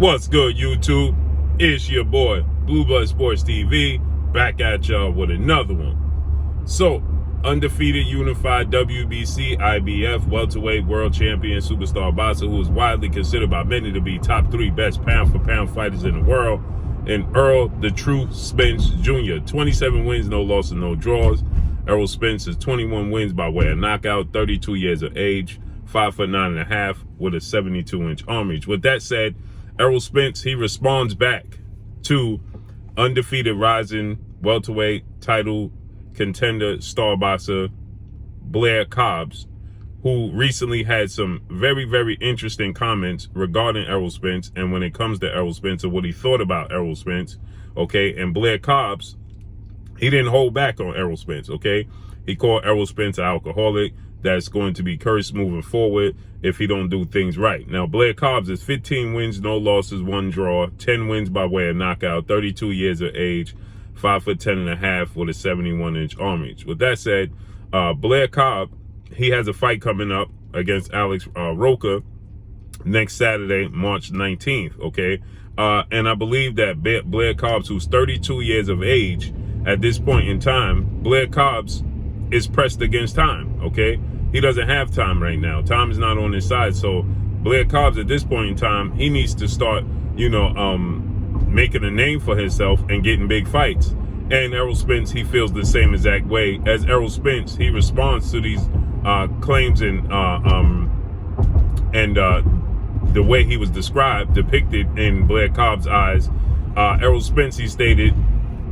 What's good, YouTube? It's your boy, Blue Blood Sports TV, back at y'all with another one. So, undefeated, unified WBC, IBF, welterweight world champion, superstar boxer, who is widely considered by many to be top 3 best pound-for-pound fighters in the world, and Errol "The Truth" Spence Jr. 27 wins, no losses, no draws. Errol Spence is 21 wins by way of knockout, 32 years of age, 5'9.5" with a 72-inch arm reach. With that said, Errol Spence, he responds back to undefeated rising welterweight title contender star boxer Blair Cobbs, who recently had some very, very interesting comments regarding Errol Spence and when it comes to Errol Spence and what he thought about Errol Spence, okay? And Blair Cobbs, he didn't hold back on Errol Spence, okay? He called Errol Spence an alcoholic that's going to be cursed moving forward if he don't do things right. Now, Blair Cobbs is 15 wins, no losses, 1 draw, 10 wins by way of knockout, 32 years of age, 5'10.5" with a 71-inch arm reach. With that said, Blair Cobbs, he has a fight coming up against Alex Roca next Saturday, March 19th, okay? And I believe that Blair Cobbs, who's 32 years of age at this point in time, Blair Cobbs is pressed against time, okay? He doesn't have time right now. Time is not on his side. So Blair Cobbs at this point in time, he needs to start, making a name for himself and getting big fights. And Errol Spence, he feels the same exact way. As Errol Spence, he responds to these claims and the way he was depicted in Blair Cobbs' eyes. Errol Spence, he stated,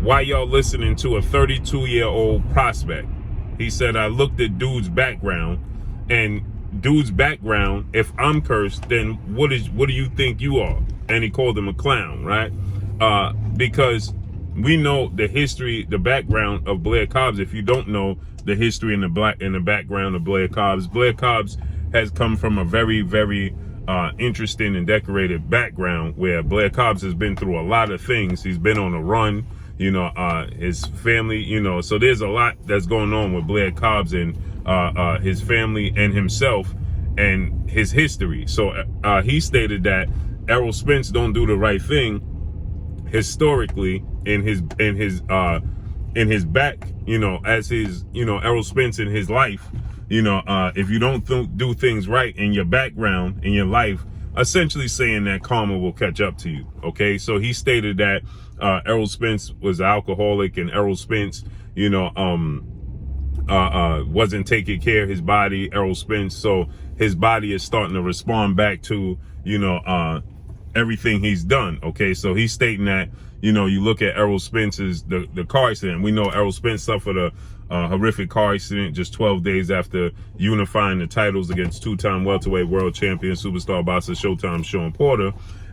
"Why y'all listening to a 32-year-old prospect?" He said, "I looked at dude's background, and dude's background, if I'm cursed, then what do you think you are?" And he called him a clown, right? Because we know the history, the background of Blair Cobbs. If you don't know the history and the background of Blair Cobbs has come from a very, very interesting and background where Blair Cobbs has been through a lot of things. He's been on a run. His family, so there's a lot that's going on with Blair Cobbs and his family and himself and his history. So he stated that Errol Spence don't do the right thing historically in his back, as his, Errol Spence in his life, if you don't do things right in your background, in your life, essentially saying that karma will catch up to you, okay? So he stated that Errol Spence was an alcoholic and Errol Spence, wasn't taking care of his body, Errol Spence, so his body is starting to respond back to, everything he's done, okay? So he's stating that, you look at Errol Spence's, the car accident. We know Errol Spence suffered a horrific car accident just 12 days after unifying the titles against 2-time welterweight world champion, superstar boxer Showtime Shawn Porter.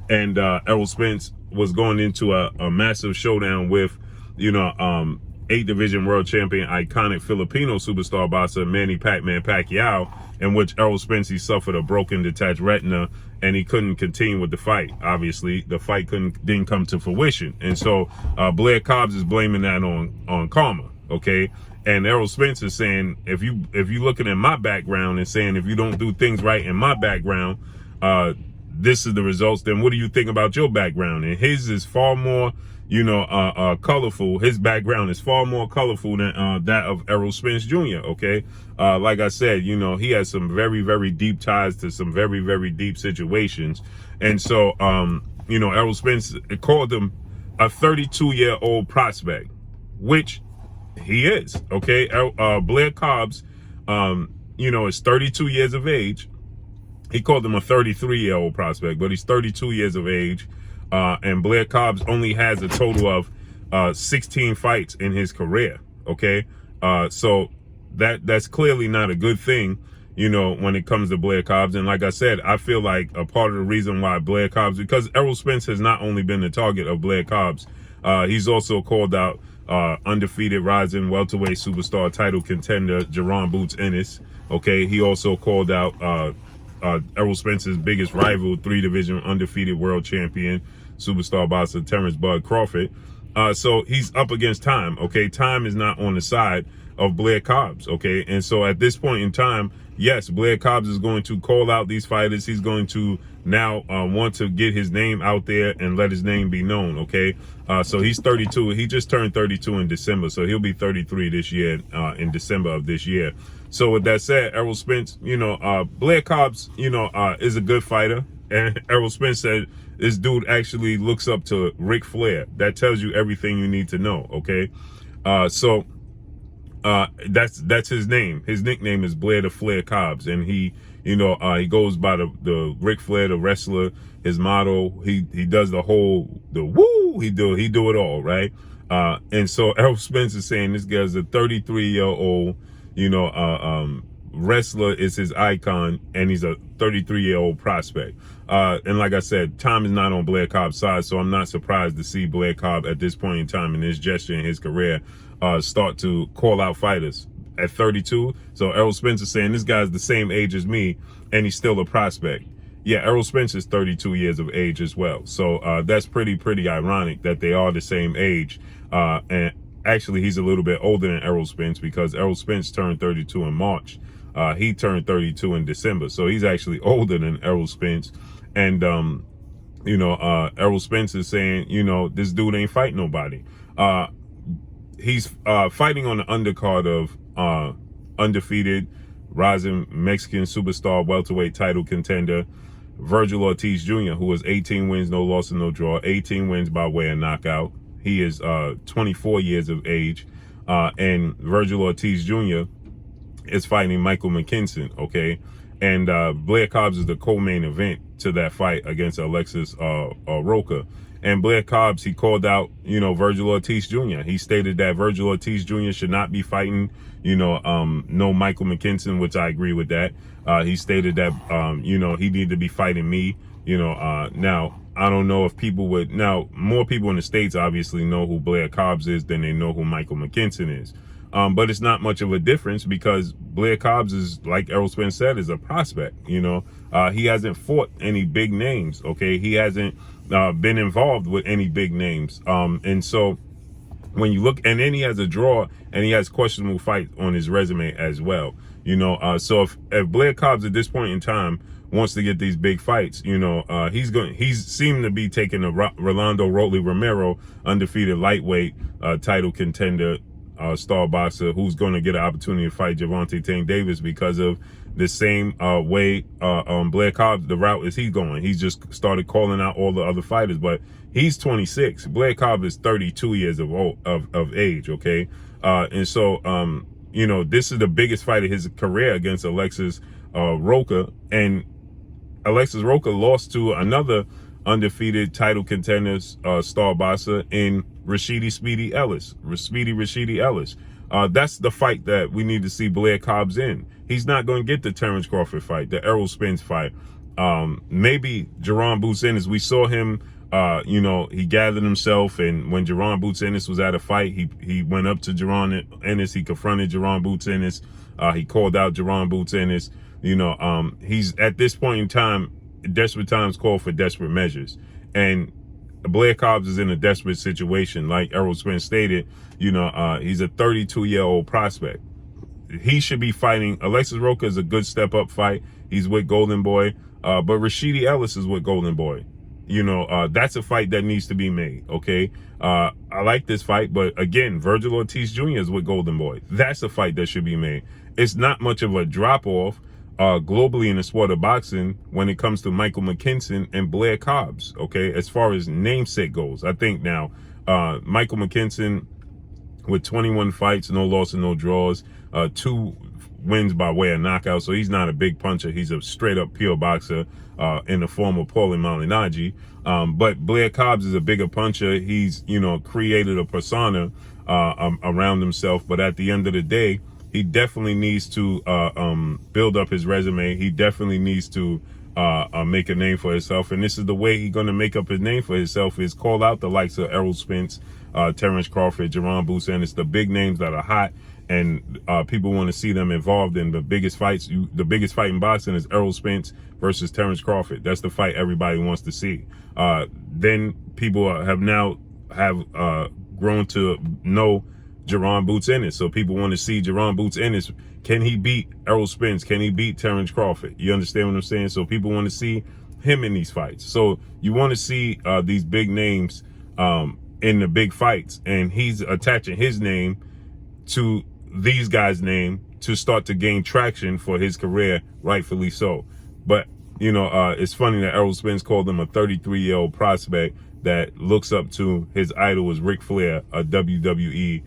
And Errol Spence was going into a massive showdown with, 8-division world champion, iconic Filipino superstar boxer Manny Pac-Man Pacquiao, in which Errol Spence, he suffered a broken detached retina and he couldn't continue with the fight. Obviously, the fight didn't come to fruition. And so Blair Cobbs is blaming that on karma, okay? And Errol Spence is saying, if you looking at my background and saying if you don't do things right in my background, this is the results, then what do you think about your background? And his is far more, colorful. His background is far more colorful than that of Errol Spence Jr., okay? Like I said, he has some very, very deep ties to some very, very deep situations. And so, Errol Spence called him a 32-year-old prospect, which he is, okay? Blair Cobbs, is 32 years of age. He called him a 33-year-old prospect, but he's 32 years of age. And Blair Cobbs only has a total of 16 fights in his career, okay? So that's clearly not a good thing, when it comes to Blair Cobbs. And like I said, I feel like a part of the reason why Blair Cobbs, because Errol Spence has not only been the target of Blair Cobbs, he's also called out undefeated rising welterweight superstar title contender Jerron Boots Ennis, okay? He also called out Errol Spence's biggest rival, 3-division undefeated world champion, superstar boxer Terrence Bud Crawford. So he's up against time. Okay, time is not on the side of Blair Cobbs. Okay, and so at this point in time, yes, Blair Cobbs is going to call out these fighters. He's going to now want to get his name out there and let his name be known. Okay, so he's 32. He just turned 32 in December, so he'll be 33 this year in December of this year. So with that said, Errol Spence, Blair Cobbs, is a good fighter, and Errol Spence said this dude actually looks up to Ric Flair. That tells you everything you need to know. Okay, so that's his name. His nickname is Blair the Flair Cobbs, and he goes by the Ric Flair, the wrestler. His motto, he does the woo. He do it all, right? And so Errol Spence is saying this guy's a 33-year-old, wrestler is his icon, and he's a 33-year-old prospect. And like I said, time is not on Blair Cobb's side, so I'm not surprised to see Blair Cobb at this point in time in his gesture in his career start to call out fighters at 32. So Errol Spence is saying this guy's the same age as me, and he's still a prospect. Yeah, Errol Spence is 32 years of age as well. So that's pretty ironic that they are the same age. And actually, he's a little bit older than Errol Spence, because Errol Spence turned 32 in March. He turned 32 in December. So he's actually older than Errol Spence. And, Errol Spence is saying, this dude ain't fighting nobody. He's fighting on the undercard of undefeated, rising Mexican superstar welterweight title contender Vergil Ortiz Jr., who has 18 wins, no loss and no draw, 18 wins by way of knockout. He is 24 years of age, and Vergil Ortiz Jr. is fighting Michael McKinson, okay? And Blair Cobbs is the co-main event to that fight against Alexis Roca. And Blair Cobbs, he called out, Vergil Ortiz Jr. He stated that Vergil Ortiz Jr. should not be fighting, no Michael McKinson, which I agree with that. He stated that, he needed to be fighting me, now, I don't know if people would, now, more people in the States obviously know who Blair Cobbs is than they know who Michael McKinson is. But it's not much of a difference, because Blair Cobbs is, like Errol Spence said, is a prospect. He hasn't fought any big names. Okay, he hasn't been involved with any big names. And so when you look, and then he has a draw, and he has questionable fights on his resume as well. So if Blair Cobbs at this point in time wants to get these big fights, he's seemed to be taking a Rolando Rolly Romero undefeated lightweight title contender. Star boxer who's going to get an opportunity to fight Gervonta Tank Davis, because of the same way Blair Cobbs, the route is he's going. He's just started calling out all the other fighters, but he's 26. Blair Cobbs is 32 years of age, okay? And so, this is the biggest fight of his career against Alexis Roca, and Alexis Roca lost to another undefeated title contenders star boxer in Speedy Rashidi Ellis. That's the fight that we need to see Blair Cobbs in. He's not going to get the Terrence Crawford fight, the Errol Spence fight. Maybe Jerron Boots Ennis. We saw him, he gathered himself, and when Jerron Boots Ennis was at a fight, he went up to Jerron Ennis. He confronted Jerron Boots Ennis. He called out Jerron Boots Ennis. He's at this point in time, desperate times call for desperate measures, and Blair Cobbs is in a desperate situation. Like Errol Spence stated, he's a 32-year-old prospect. He should be fighting. Alexis Roca is a good step-up fight. He's with Golden Boy, but Rashidi Ellis is with Golden Boy. That's a fight that needs to be made, okay? I like this fight, but again, Vergil Ortiz Jr. is with Golden Boy. That's a fight that should be made. It's not much of a drop-off globally in the sport of boxing when it comes to Michael McKinson and Blair Cobbs, okay? As far as namesake goes, I think now Michael McKinson with 21 fights, no loss and no draws, 2 wins by way of knockout, so he's not a big puncher. He's a straight-up pure boxer in the form of Paulie Malignaggi. But Blair Cobbs is a bigger puncher. He's, created a persona around himself, but at the end of the day, he definitely needs to build up his resume. He definitely needs to make a name for himself. And this is the way he's going to make up his name for himself, is call out the likes of Errol Spence, Terrence Crawford, Jerron Boots Ennis, the big names that are hot, and people want to see them involved in the biggest fights. The biggest fight in boxing is Errol Spence versus Terrence Crawford. That's the fight everybody wants to see. Then people have grown to know Jerron Boots Ennis. So people want to see Jerron Boots Ennis. Can he beat Errol Spence? Can he beat Terrence Crawford? You understand what I'm saying? So people want to see him in these fights. So you want to see these big names in the big fights, and he's attaching his name to these guys' name to start to gain traction for his career, rightfully so. But you know, it's funny that Errol Spence called him a 33-year-old prospect that looks up to his idol is Ric Flair, a WWE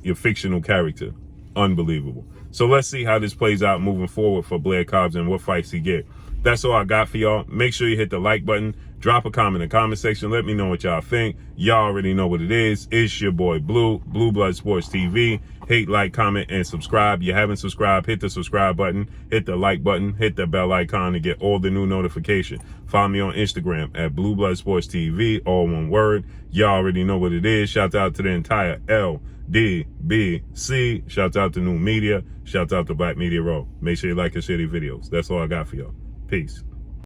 your fictional character. Unbelievable. So let's see how this plays out moving forward for Blair Cobbs and what fights he get. That's all I got for y'all. Make sure you hit the like button. Drop a comment in the comment section. Let me know what y'all think. Y'all already know what it is. It's your boy Blue Blood Sports TV. Hate, like, comment, and subscribe. You haven't subscribed, hit the subscribe button, hit the like button, hit the bell icon to get all the new notifications. Follow me on Instagram at Blue Blood Sports TV, all one word. Y'all already know what it is. Shout out to the entire LDBC. Shout out to New Media. Shout out to Black Media Row. Make sure you like and share these videos. That's all I got for y'all. Peace.